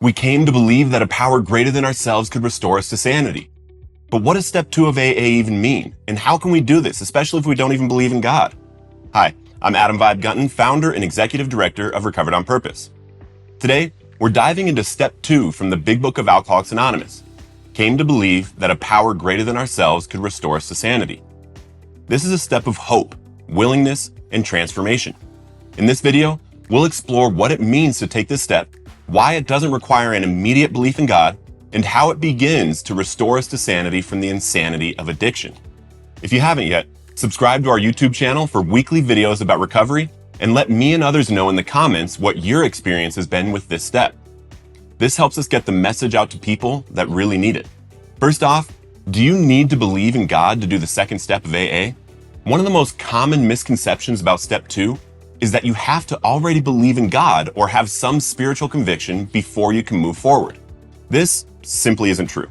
We came to believe that a power greater than ourselves could restore us to sanity. But what does step 2 of AA even mean? And how can we do this, especially if we don't even believe in God? Hi, I'm Adam Vibe Gunton, founder and executive director of Recovered on Purpose. Today, we're diving into step 2 from the Big Book of Alcoholics Anonymous. Came to believe that a power greater than ourselves could restore us to sanity. This is a step of hope, willingness, and transformation. In this video, we'll explore what it means to take this step, why it doesn't require an immediate belief in God, and how it begins to restore us to sanity from the insanity of addiction. If you haven't yet, subscribe to our YouTube channel for weekly videos about recovery, and let me and others know in the comments what your experience has been with this step. This helps us get the message out to people that really need it. First off, do you need to believe in God to do the second step of AA? One of the most common misconceptions about step 2 is that you have to already believe in God or have some spiritual conviction before you can move forward. This simply isn't true.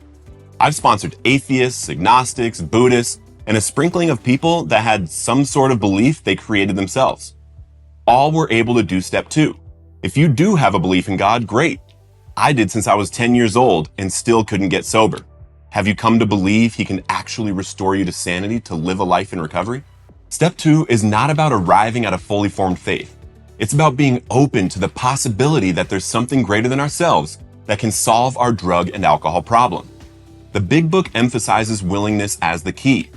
I've sponsored atheists, agnostics, Buddhists, and a sprinkling of people that had some sort of belief they created themselves. All were able to do step 2. If you do have a belief in God, great. I did since I was 10 years old and still couldn't get sober. Have you come to believe He can actually restore you to sanity to live a life in recovery? Step 2 is not about arriving at a fully formed faith. It's about being open to the possibility that there's something greater than ourselves that can solve our drug and alcohol problem. The Big Book emphasizes willingness as the key.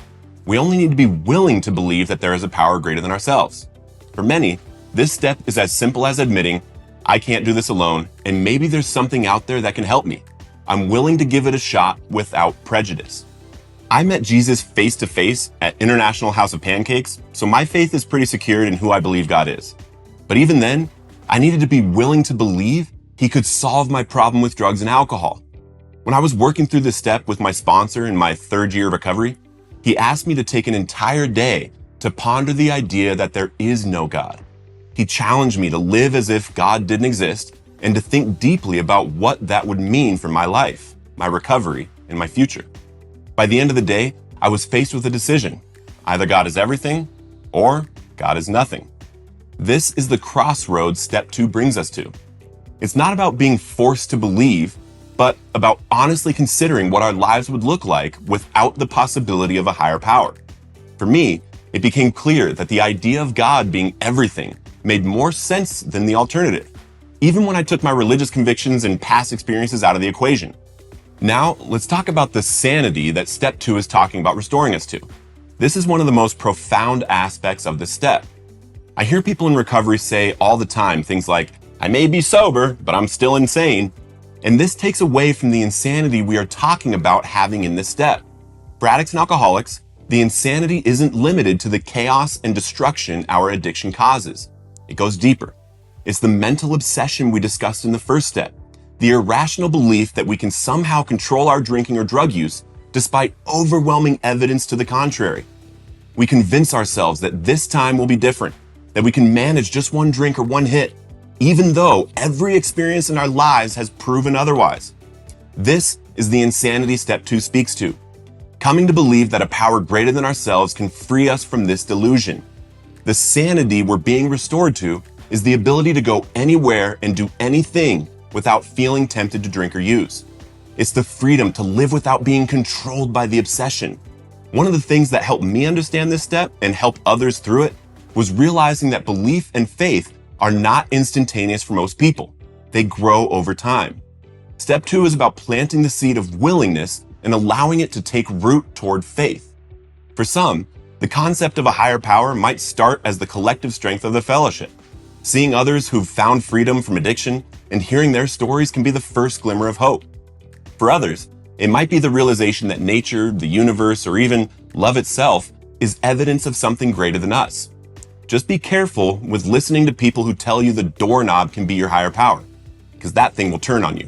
We only need to be willing to believe that there is a power greater than ourselves. For many, this step is as simple as admitting, I can't do this alone, and maybe there's something out there that can help me. I'm willing to give it a shot without prejudice. I met Jesus face to face at International House of Pancakes, so my faith is pretty secured in who I believe God is. But even then, I needed to be willing to believe He could solve my problem with drugs and alcohol. When I was working through this step with my sponsor in my 3rd year of recovery, he asked me to take an entire day to ponder the idea that there is no God. He challenged me to live as if God didn't exist and to think deeply about what that would mean for my life, my recovery, and my future. By the end of the day, I was faced with a decision. Either God is everything or God is nothing. This is the crossroads step 2 brings us to. It's not about being forced to believe, but about honestly considering what our lives would look like without the possibility of a higher power. For me, it became clear that the idea of God being everything made more sense than the alternative, even when I took my religious convictions and past experiences out of the equation. Now, let's talk about the sanity that step 2 is talking about restoring us to. This is one of the most profound aspects of this step. I hear people in recovery say all the time things like, I may be sober, but I'm still insane. And this takes away from the insanity we are talking about having in this step. For addicts and alcoholics, the insanity isn't limited to the chaos and destruction our addiction causes. It goes deeper. It's the mental obsession we discussed in the first step, the irrational belief that we can somehow control our drinking or drug use despite overwhelming evidence to the contrary. We convince ourselves that this time will be different, that we can manage just one drink or one hit, even though every experience in our lives has proven otherwise. This is the insanity step 2 speaks to. Coming to believe that a power greater than ourselves can free us from this delusion. The sanity we're being restored to is the ability to go anywhere and do anything without feeling tempted to drink or use. It's the freedom to live without being controlled by the obsession. One of the things that helped me understand this step and help others through it was realizing that belief and faith are not instantaneous for most people. They grow over time. Step 2 is about planting the seed of willingness and allowing it to take root toward faith. For some, the concept of a higher power might start as the collective strength of the fellowship. Seeing others who've found freedom from addiction and hearing their stories can be the first glimmer of hope. For others, it might be the realization that nature, the universe, or even love itself is evidence of something greater than us. Just be careful with listening to people who tell you the doorknob can be your higher power, because that thing will turn on you.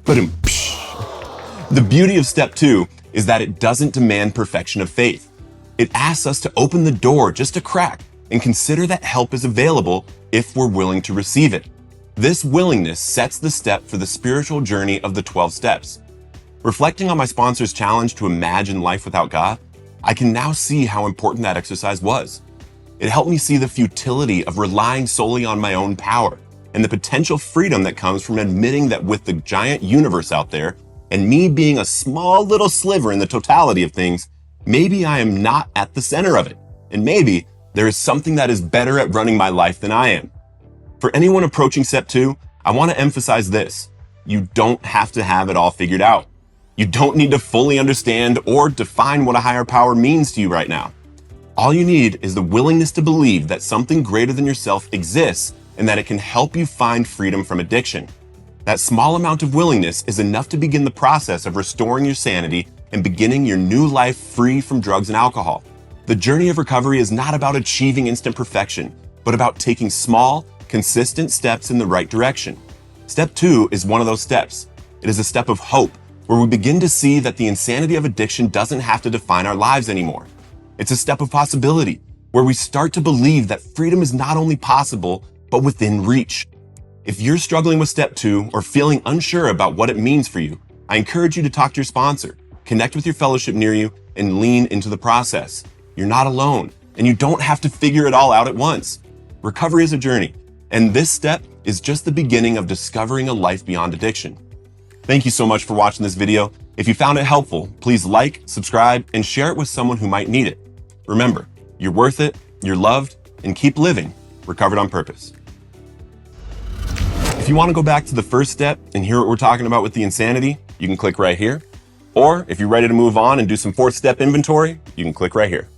The beauty of step 2 is that it doesn't demand perfection of faith. It asks us to open the door just a crack and consider that help is available if we're willing to receive it. This willingness sets the step for the spiritual journey of the 12 steps. Reflecting on my sponsor's challenge to imagine life without God, I can now see how important that exercise was. It helped me see the futility of relying solely on my own power and the potential freedom that comes from admitting that with the giant universe out there, and me being a small little sliver in the totality of things, maybe I am not at the center of it. And maybe there is something that is better at running my life than I am. For anyone approaching step 2, I want to emphasize this. You don't have to have it all figured out. You don't need to fully understand or define what a higher power means to you right now. All you need is the willingness to believe that something greater than yourself exists and that it can help you find freedom from addiction. That small amount of willingness is enough to begin the process of restoring your sanity and beginning your new life free from drugs and alcohol. The journey of recovery is not about achieving instant perfection, but about taking small, consistent steps in the right direction. Step 2 is one of those steps. It is a step of hope, where we begin to see that the insanity of addiction doesn't have to define our lives anymore. It's a step of possibility, where we start to believe that freedom is not only possible, but within reach. If you're struggling with step 2 or feeling unsure about what it means for you, I encourage you to talk to your sponsor, connect with your fellowship near you, and lean into the process. You're not alone, and you don't have to figure it all out at once. Recovery is a journey, and this step is just the beginning of discovering a life beyond addiction. Thank you so much for watching this video. If you found it helpful, please like, subscribe, and share it with someone who might need it. Remember, you're worth it, you're loved, and keep living recovered on purpose. If you want to go back to the first step and hear what we're talking about with the insanity, you can click right here. Or if you're ready to move on and do some 4th step inventory, you can click right here.